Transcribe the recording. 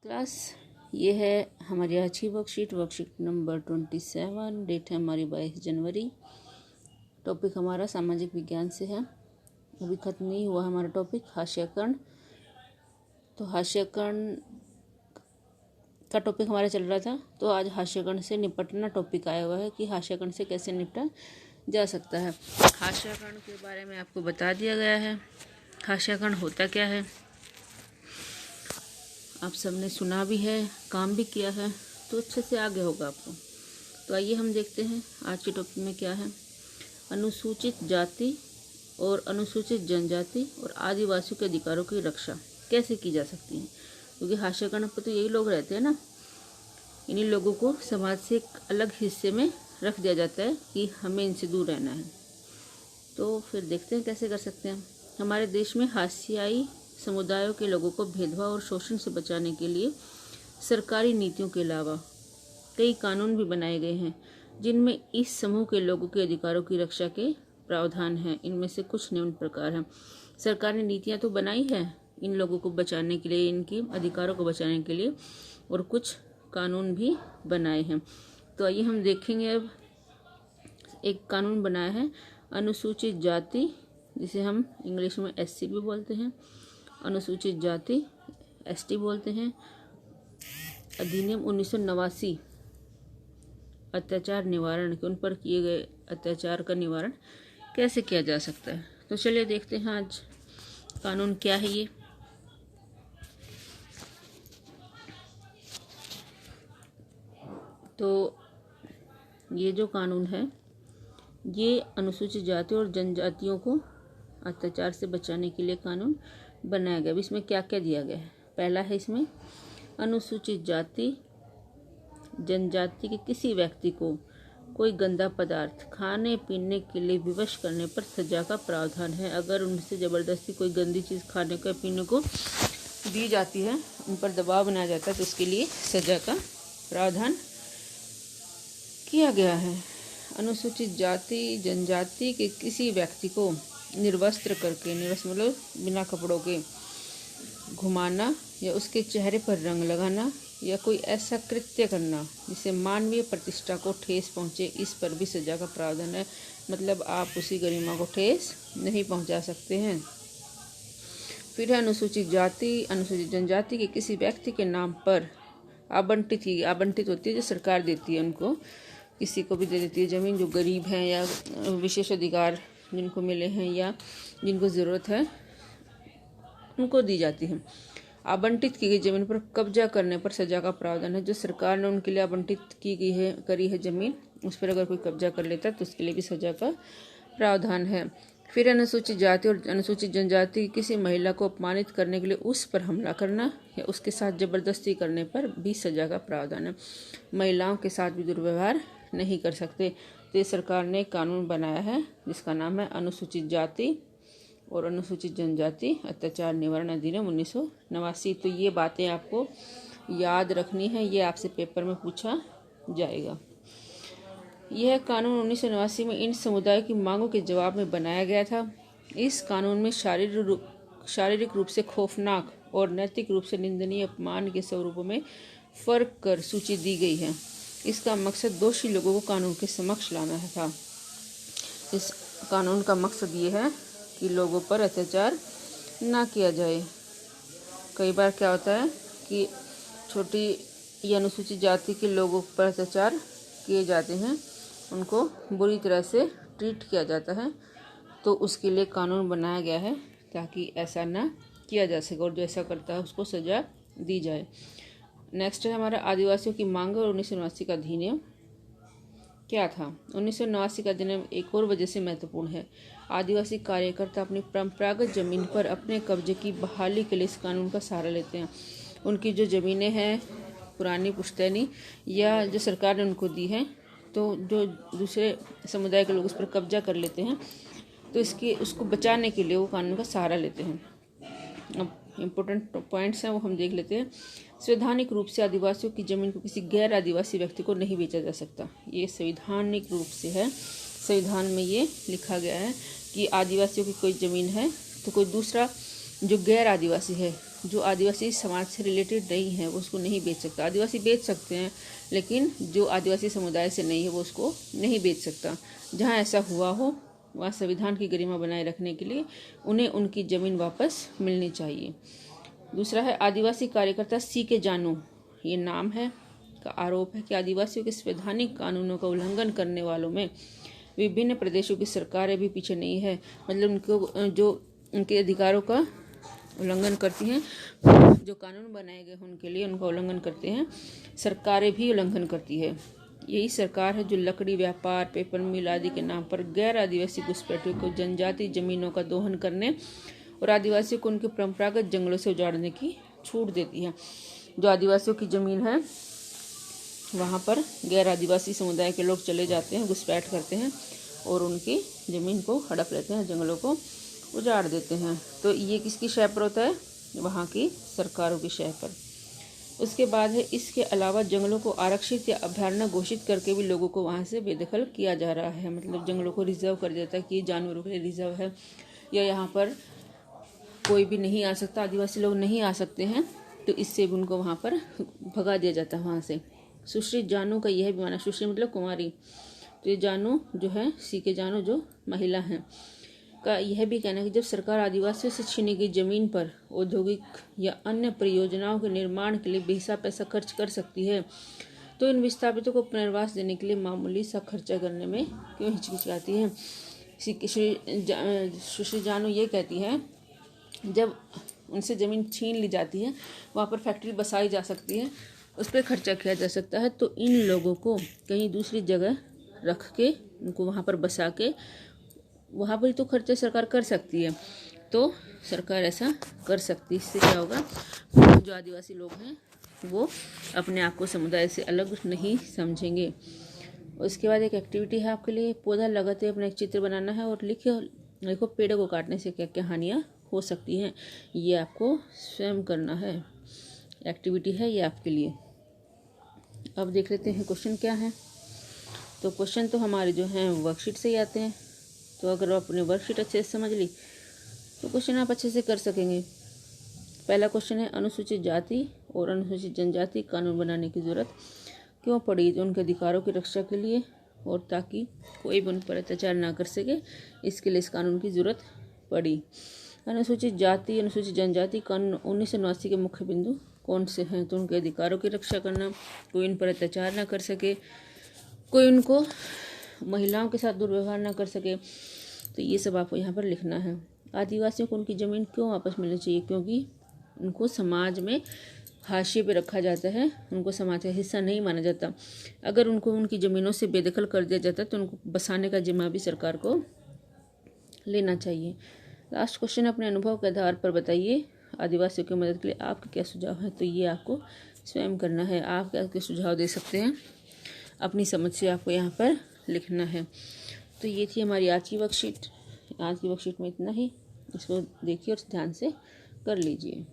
Class ये है हमारी अच्छी वर्कशीट नंबर 27। डेट है हमारी 22 जनवरी। टॉपिक हमारा सामाजिक विज्ञान से है। अभी खत्म नहीं हुआ हमारा टॉपिक हास्यकर्ण। तो हास्यकर्ण का टॉपिक हमारा चल रहा था, तो आज हास्यकर्ण से निपटना टॉपिक आया हुआ है कि हास्यकर्ण से कैसे निपटा जा सकता है। हास्यकर्ण के बारे में आपको बता दिया गया है। हास्यकर्ण होता क्या है आप सबने सुना भी है, काम भी किया है, तो अच्छे से आगे होगा आपको। तो आइए हम देखते हैं आज के टॉपिक में क्या है। अनुसूचित जाति और अनुसूचित जनजाति और आदिवासियों के अधिकारों की रक्षा कैसे की जा सकती है, क्योंकि हास्यकर्ण पर तो यही लोग रहते हैं ना। इन्हीं लोगों को समाज से एक अलग हिस्से में रख दिया जाता है कि हमें इनसे दूर रहना है। तो फिर देखते हैं कैसे कर सकते हैं। हमारे देश में हास्याई समुदायों के लोगों को भेदभाव और शोषण से बचाने के लिए सरकारी नीतियों के अलावा कई कानून भी बनाए गए हैं, जिनमें इस समूह के लोगों के अधिकारों की रक्षा के प्रावधान हैं। इनमें से कुछ निम्न प्रकार हैं। सरकार ने नीतियां तो बनाई है इन लोगों को बचाने के लिए, इनके अधिकारों को बचाने के लिए, और कुछ कानून भी बनाए हैं। तो आइए हम देखेंगे। अब एक कानून बनाया है अनुसूचित जाति, जिसे हम इंग्लिश में SC भी बोलते हैं, अनुसूचित जाति ST बोलते हैं। अधिनियम 1989 अत्याचार निवारण के, उन पर किए गए अत्याचार का निवारण कैसे किया जा सकता है। तो चलिए देखते हैं आज कानून क्या है ये। तो ये जो कानून है ये अनुसूचित जाति और जनजातियों को अत्याचार से बचाने के लिए कानून बनाया गया। अब इसमें क्या क्या दिया गया है। पहला है इसमें अनुसूचित जाति जनजाति के किसी व्यक्ति को कोई गंदा पदार्थ खाने पीने के लिए विवश करने पर सजा का प्रावधान है। अगर उनसे ज़बरदस्ती कोई गंदी चीज़ खाने का पीने को दी जाती है, उन पर दबाव बनाया जाता है, तो उसके लिए सजा का प्रावधान किया गया है। अनुसूचित जाति जनजाति के किसी व्यक्ति को निर्वस्त्र करके, निर्वस्त्र मतलब बिना कपड़ों के, घुमाना या उसके चेहरे पर रंग लगाना या कोई ऐसा कृत्य करना जिससे मानवीय प्रतिष्ठा को ठेस पहुंचे, इस पर भी सजा का प्रावधान है। मतलब आप उसी गरिमा को ठेस नहीं पहुंचा सकते हैं। फिर है अनुसूचित जाति अनुसूचित जनजाति के किसी व्यक्ति के नाम पर आवंटित होती है, जो सरकार देती है उनको, किसी को भी दे देती है ज़मीन, जो गरीब हैं या विशेष अधिकार जिनको मिले हैं या जिनको ज़रूरत है उनको दी जाती है। आवंटित की गई जमीन पर कब्जा करने पर सजा का प्रावधान है। जो सरकार ने उनके लिए आवंटित करी है जमीन, उस पर अगर कोई कब्जा कर लेता है तो उसके लिए भी सजा का प्रावधान है। फिर अनुसूचित जाति और अनुसूचित जनजाति की किसी महिला को अपमानित करने के लिए उस पर हमला करना या उसके साथ जबरदस्ती करने पर भी सजा का प्रावधान है। महिलाओं के साथ भी दुर्व्यवहार नहीं कर सकते। तो ये सरकार ने कानून बनाया है जिसका नाम है अनुसूचित जाति और अनुसूचित जनजाति अत्याचार निवारण अधिनियम 1989। तो ये बातें आपको याद रखनी है, ये आपसे पेपर में पूछा जाएगा। यह कानून 1989 में इन समुदायों की मांगों के जवाब में बनाया गया था। इस कानून में शारीरिक रूप से खौफनाक और नैतिक रूप से निंदनीय अपमान के स्वरूपों में फर्क कर सूची दी गई है। इसका मकसद दोषी लोगों को कानून के समक्ष लाना था। इस कानून का मकसद ये है कि लोगों पर अत्याचार ना किया जाए। कई बार क्या होता है कि छोटी या अनुसूचित जाति के लोगों पर अत्याचार किए जाते हैं, उनको बुरी तरह से ट्रीट किया जाता है, तो उसके लिए कानून बनाया गया है ताकि ऐसा ना किया जा सके और जो ऐसा करता है उसको सजा दी जाए। नेक्स्ट है हमारा आदिवासियों की मांग और 1989 का अधिनियम क्या था। 1989 का अधिनियम एक और वजह से महत्वपूर्ण है। आदिवासी कार्यकर्ता अपनी परंपरागत जमीन पर अपने कब्जे की बहाली के लिए इस कानून का सहारा लेते हैं। उनकी जो ज़मीनें हैं पुरानी पुश्तैनी या जो सरकार ने उनको दी है, तो जो दूसरे समुदाय के लोग उस पर कब्जा कर लेते हैं, तो उसको बचाने के लिए वो कानून का सहारा लेते हैं। अब इम्पोर्टेंट पॉइंट्स हैं वो हम देख लेते हैं। संवैधानिक रूप से आदिवासियों की जमीन को किसी गैर आदिवासी व्यक्ति को नहीं बेचा जा सकता। ये संवैधानिक रूप से है, संविधान में ये लिखा गया है कि आदिवासियों की कोई ज़मीन है तो कोई दूसरा जो गैर आदिवासी है जो आदिवासी समाज से रिलेटेड नहीं है वो उसको नहीं बेच सकता। आदिवासी बेच सकते हैं लेकिन जो आदिवासी समुदाय से नहीं है वो उसको नहीं बेच सकता। जहाँ ऐसा हुआ हो वहाँ संविधान की गरिमा बनाए रखने के लिए उन्हें उनकी ज़मीन वापस मिलनी चाहिए। दूसरा है आदिवासी कार्यकर्ता सी के जानू, ये नाम है का आरोप है कि आदिवासियों के संवैधानिक कानूनों का उल्लंघन करने वालों में विभिन्न प्रदेशों की सरकारें भी पीछे नहीं है। मतलब उनको जो उनके अधिकारों का उल्लंघन करती हैं, जो कानून बनाए गए हैं उनके लिए उनका उल्लंघन करते हैं, सरकारें भी उल्लंघन करती है। यही सरकार है जो लकड़ी व्यापार, पेपर मिल आदि के नाम पर गैर आदिवासी घुसपैठियों को जनजाति जमीनों का दोहन करने और आदिवासियों को उनके परंपरागत जंगलों से उजाड़ने की छूट देती है। जो आदिवासियों की ज़मीन है वहाँ पर गैर आदिवासी समुदाय के लोग चले जाते हैं, घुसपैठ करते हैं और उनकी ज़मीन को हड़प लेते हैं, जंगलों को उजाड़ देते हैं। तो ये किसकी शय पर होता है? वहाँ की सरकारों की शय पर। उसके बाद है इसके अलावा जंगलों को आरक्षित या अभयारण्य घोषित करके भी लोगों को वहाँ से बेदखल किया जा रहा है। मतलब जंगलों को रिजर्व कर देता है कि जानवरों के लिए रिजर्व है या यहाँ पर कोई भी नहीं आ सकता, आदिवासी लोग नहीं आ सकते हैं, तो इससे भी उनको वहाँ पर भगा दिया जाता है वहाँ से। सुश्री जानू का यह भी मानना, सुश्री मतलब कुमारी, तो ये जानू जो है सी के जानू जो महिला हैं का यह भी कहना है कि जब सरकार आदिवासियों से छीनी गई जमीन पर औद्योगिक या अन्य परियोजनाओं के निर्माण के लिए बेहिसाब पैसा खर्च कर सकती है तो इन विस्थापितों को पुनर्वास देने के लिए मामूली सा खर्चा करने में क्यों हिचकिचाती है। सुश्री जानू ये कहती है जब उनसे ज़मीन छीन ली जाती है, वहाँ पर फैक्ट्री बसाई जा सकती है, उस पर खर्चा किया जा सकता है, तो इन लोगों को कहीं दूसरी जगह रख के उनको वहाँ पर बसा के वहाँ पर तो खर्चा सरकार कर सकती है, तो सरकार ऐसा कर सकती है। इससे क्या होगा, जो आदिवासी लोग हैं वो अपने आप को समुदाय से अलग नहीं समझेंगे। उसके बाद एक एक्टिविटी है आपके लिए, पौधा लगाते अपना एक चित्र बनाना है और लिखो पेड़ों को काटने से क्या क्या हानियाँ हो सकती हैं। ये आपको स्वयं करना है, एक्टिविटी है ये आपके लिए। अब देख लेते हैं क्वेश्चन क्या है। तो क्वेश्चन तो हमारे जो हैं वर्कशीट से ही आते हैं, तो अगर आप अपने वर्कशीट अच्छे से समझ ली तो क्वेश्चन आप अच्छे से कर सकेंगे। पहला क्वेश्चन है अनुसूचित जाति और अनुसूचित जनजाति कानून बनाने की ज़रूरत क्यों पड़ी? तो उनके अधिकारों की रक्षा के लिए और ताकि कोई भी उन पर अत्याचार ना कर सके, इसके लिए इस कानून की ज़रूरत पड़ी। अनुसूचित जाति अनुसूचित जनजाति कानून 1989 के मुख्य बिंदु कौन से हैं? तो उनके अधिकारों की रक्षा करना, कोई उन पर अत्याचार ना कर सके, कोई उनको महिलाओं के साथ दुर्व्यवहार ना कर सके, तो ये सब आपको यहाँ पर लिखना है। आदिवासियों को उनकी ज़मीन क्यों वापस मिलनी चाहिए? क्योंकि उनको समाज में हाशिए पे रखा जाता है, उनको समाज का हिस्सा नहीं माना जाता। अगर उनको उनकी ज़मीनों से बेदखल कर दिया जाता तो उनको बसाने का जिम्मा भी सरकार को लेना चाहिए। लास्ट क्वेश्चन, अपने अनुभव के आधार पर बताइए आदिवासियों की मदद के लिए आपके क्या सुझाव हैं? तो ये आपको स्वयं करना है। आप क्या सुझाव दे सकते हैं, अपनी समझ से आपको यहाँ पर लिखना है। तो ये थी हमारी आज की वर्कशीट। आज की वर्कशीट में इतना ही, इसको देखिए और ध्यान से कर लीजिए।